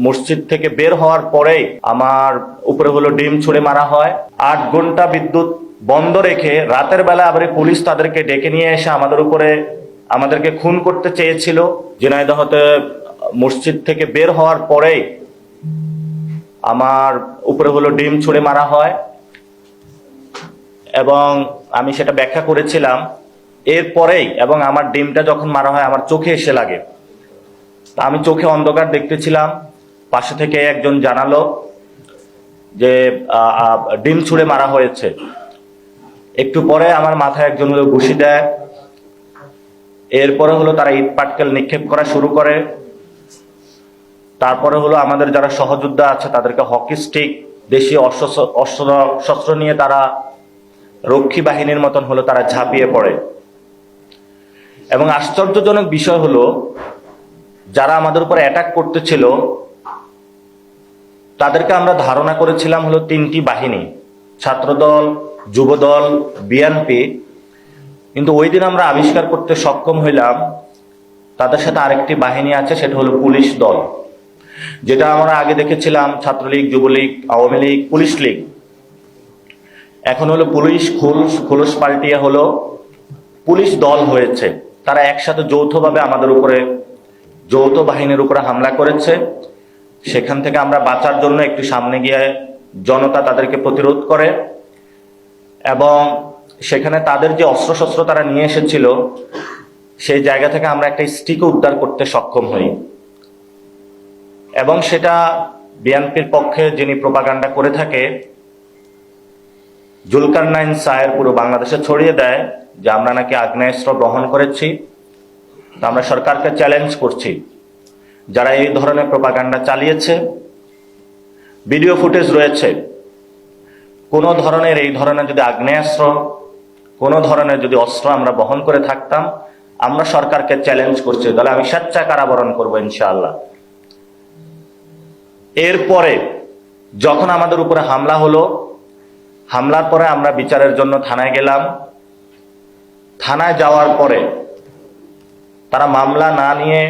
মসজিদ থেকে বের হওয়ার পরেই আমার উপরে হলো ডিম ছুঁড়ে মারা হয়। 8 ঘন্টা বিদ্যুৎ বন্ধ রেখে রাতের বেলা আবার পুলিশ তাদেরকে ডেকে নিয়ে এসে আমাদেরকে খুন করতে চেয়েছিল। ঝিনাইদহতে মসজিদ থেকে বের হওয়ার পরেই আমার উপরে হলো ডিম ছুঁড়ে মারা হয় এবং আমি সেটা ব্যাখ্যা করেছিলাম। এরপরেই এবং আমার ডিমটা যখন মারা হয় আমার চোখে এসে লাগে। তা আমি চোখে অন্ধকার দেখতেছিলাম, পাশে থেকে একজন জানালো যে ডিম ছুঁড়ে মারা হয়েছে। একটু পরে আমার মাথায় একজন হলো ঘুষি দেয়। এরপরে হলো তারা ইট পাটকেল নিক্ষেপ করা শুরু করে। তারপরে হলো আমাদের যারা সহযোদ্ধা আছে তাদেরকে হকি স্টিক, দেশীয় অস্ত্র নিয়ে তারা রক্ষী বাহিনীর মতন হলো তারা ঝাঁপিয়ে পড়ে। এবং আশ্চর্যজনক বিষয় হলো যারা আমাদের উপর অ্যাটাক করতেছিল তাদেরকে আমরা ধারণা করেছিলাম হলো 3টি বাহিনী, ছাত্রদল, যুবদল, বিএনপি। কিন্তু ওই দিন আমরা আবিষ্কার করতে সক্ষম হইলাম তাদের সাথে আরেকটি বাহিনী আছে, সেটা হলো পুলিশ দল। যেটা আমরা আগে দেখেছিলাম ছাত্রলীগ, যুবলীগ, আওয়ামী লীগ, পুলিশ লীগ। এখন হলো পুলিশ খোলস পাল্টিয়ে হলো পুলিশ দল হয়েছে। তারা একসাথে যৌথভাবে আমাদের উপরে, যৌথ বাহিনীর উপরে হামলা করেছে। সেখান থেকে আমরা বাঁচার জন্য একটু সামনে গিয়ে জনতা তাদেরকে প্রতিরোধ করে এবং সেখানে তাদের যে অস্ত্রশস্ত্র তারা নিয়ে এসেছিল সেই জায়গা থেকে আমরা একটা স্টিকও উদ্ধার করতে সক্ষম হই এবং সেটা বিএনপির পক্ষে যিনি প্রোপাগান্ডা করে থাকে জুলকারনাইন সায়ের পুরো বাংলাদেশে ছড়িয়ে দেয় যে আমরা নাকি আগ্নেয়াস্ত্র গ্রহণ করেছি। আমরা সরকারকে চ্যালেঞ্জ করছি, যারা এই ধরনের প্রোপাগান্ডা চালিয়েছে, ভিডিও ফুটেজ রয়েছে, কোনো ধরনের এই ধরনের যদি আগ্নেয়াস্ত্র, কোনো ধরনের যদি অস্ত্র আমরা বহন করে থাকতাম, আমরা সরকারকে চ্যালেঞ্জ করছি, তাহলে আমি স্বেচ্ছা কারাবরণ করবো ইনশাআল্লাহ। এরপরে যখন আমাদের উপরে হামলা হলো, হামলার পরে আমরা বিচারের জন্য থানায় গেলাম। থানায় যাওয়ার পরে তারা মামলা না নিয়ে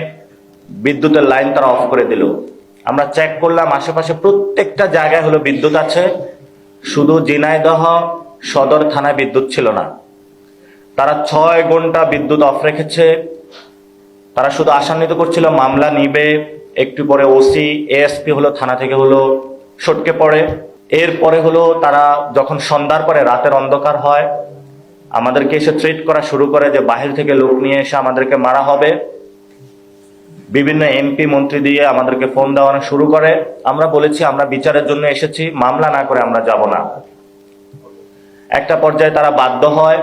বিদ্যুতের লাইন তারা অফ করে দিল। আমরা চেক করলাম আশেপাশে প্রত্যেকটা জায়গায় হলো বিদ্যুৎ আছে, শুধু ঝিনাইদহ সদর থানায় বিদ্যুৎ ছিল না। তারা 6 ঘন্টা বিদ্যুৎ অফ রেখেছে। তারা শুধু আশান্বিত করছিল মামলা নিবে। একটু পরে ওসি, এএসপি হলো থানা থেকে হলো সটকে পড়ে। এরপরে হলো তারা যখন সন্ধ্যার পরে রাতের অন্ধকার হয় আমাদেরকে এসে থ্রেট করা শুরু করে যে বাহির থেকে লোক নিয়ে এসে আমাদেরকে মারা হবে। বিভিন্ন এমপি মন্ত্রী দিয়ে আমাদেরকে ফোন দেওয়ানো শুরু করে। আমরা বলেছি আমরা বিচারের জন্য এসেছি, মামলা না করে আমরা যাব না। একটা পর্যায়ে তারা বাধ্য হয়,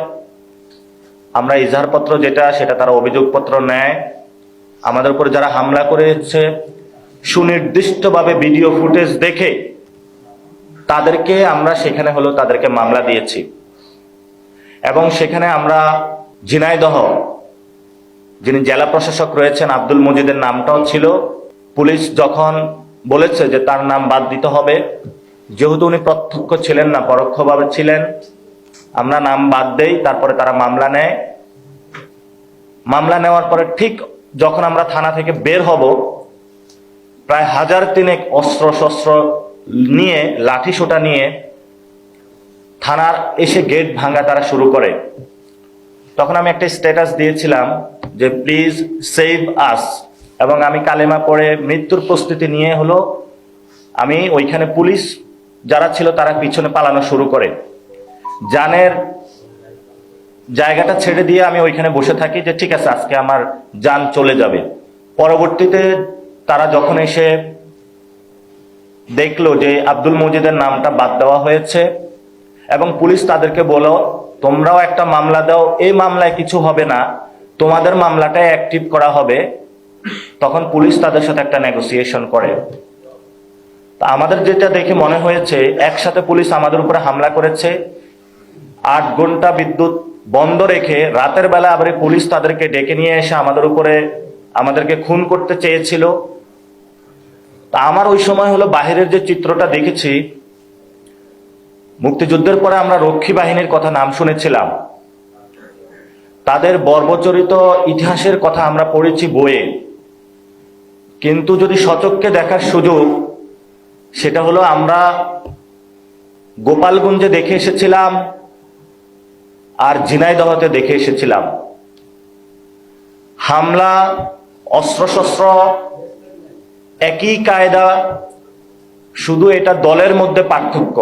আমরা ইজাহারপত্র যেটা সেটা তারা অভিযোগপত্র নেয়। আমাদের উপর যারা হামলা করেছে সুনির্দিষ্টভাবে ভিডিও ফুটেজ দেখে তাদেরকে আমরা সেখানে হলো তাদেরকে মামলা দিয়েছি এবং সেখানে আমরা ঝিনাইদহ যিনি জেলা প্রশাসক রয়েছেন আব্দুল মজিদের নামটাও ছিল। পুলিশ যখন বলেছে যে তার নাম বাদ দিতে হবে, যেহেতু উনি প্রত্যক্ষ ছিলেন না পরোক্ষভাবে ছিলেন, আমরা নাম বাদ দেই। তারপরে তারা মামলা নেয়। মামলা নেওয়ার পরে ঠিক যখন আমরা থানা থেকে বের হব, প্রায় 1000 অস্ত্র শস্ত্র নিয়ে, লাঠি সোটা নিয়ে থানার এসে গেট ভাঙা তারা শুরু করে। তখন আমি একটা স্ট্যাটাস দিয়েছিলাম যে প্লিজ সেভ আস, এবং আমি কালেমা পড়ে মৃত্যুর প্রস্তুতি নিয়ে হলো আমি ওইখানে পুলিশ যারা ছিল তারা পিছনে পালানো শুরু করে। জানের জায়গাটা ছেড়ে দিয়ে আমি ওইখানে বসে থাকি যে ঠিক আছে আজকে আমার জান চলে যাবে। পরবর্তীতে তারা যখন এসে দেখলো যে আব্দুল মজিদের নামটা বাদ দেওয়া হয়েছে এবং পুলিশ তাদেরকে বলো তোমরাও একটা মামলা দাও, এই মামলায় কিছু হবে না, তোমাদের মামলাটাই অ্যাক্টিভ করা হবে। তখন পুলিশ তাদের সাথে একটা নেগোসিয়েশন করে। তা আমাদের যেটা দেখে মনে হয়েছে একসাথে পুলিশ আমাদের উপরে হামলা করেছে। 8 ঘন্টা বিদ্যুৎ বন্ধ রেখে রাতের বেলা আবার পুলিশ তাদেরকে ডেকে নিয়ে এসে আমাদেরকে খুন করতে চেয়েছিল। তা আমার ওই সময় হলো বাহিরের যে চিত্রটা দেখেছি, মুক্তিযুদ্ধের পরে আমরা রক্ষী বাহিনীর কথা নাম শুনেছিলাম, তাদের বর্বচরিত ইতিহাসের কথা আমরা পড়েছি বইয়ে। কিন্তু যদি সচক্ষে দেখার সুযোগ, সেটা হলো আমরা গোপালগঞ্জে দেখে এসেছিলাম আর ঝিনাইদহতে দেখে এসেছিলাম। হামলা, অস্ত্রশস্ত্র একই কায়দা, শুধু এটা দলের মধ্যে পার্থক্য।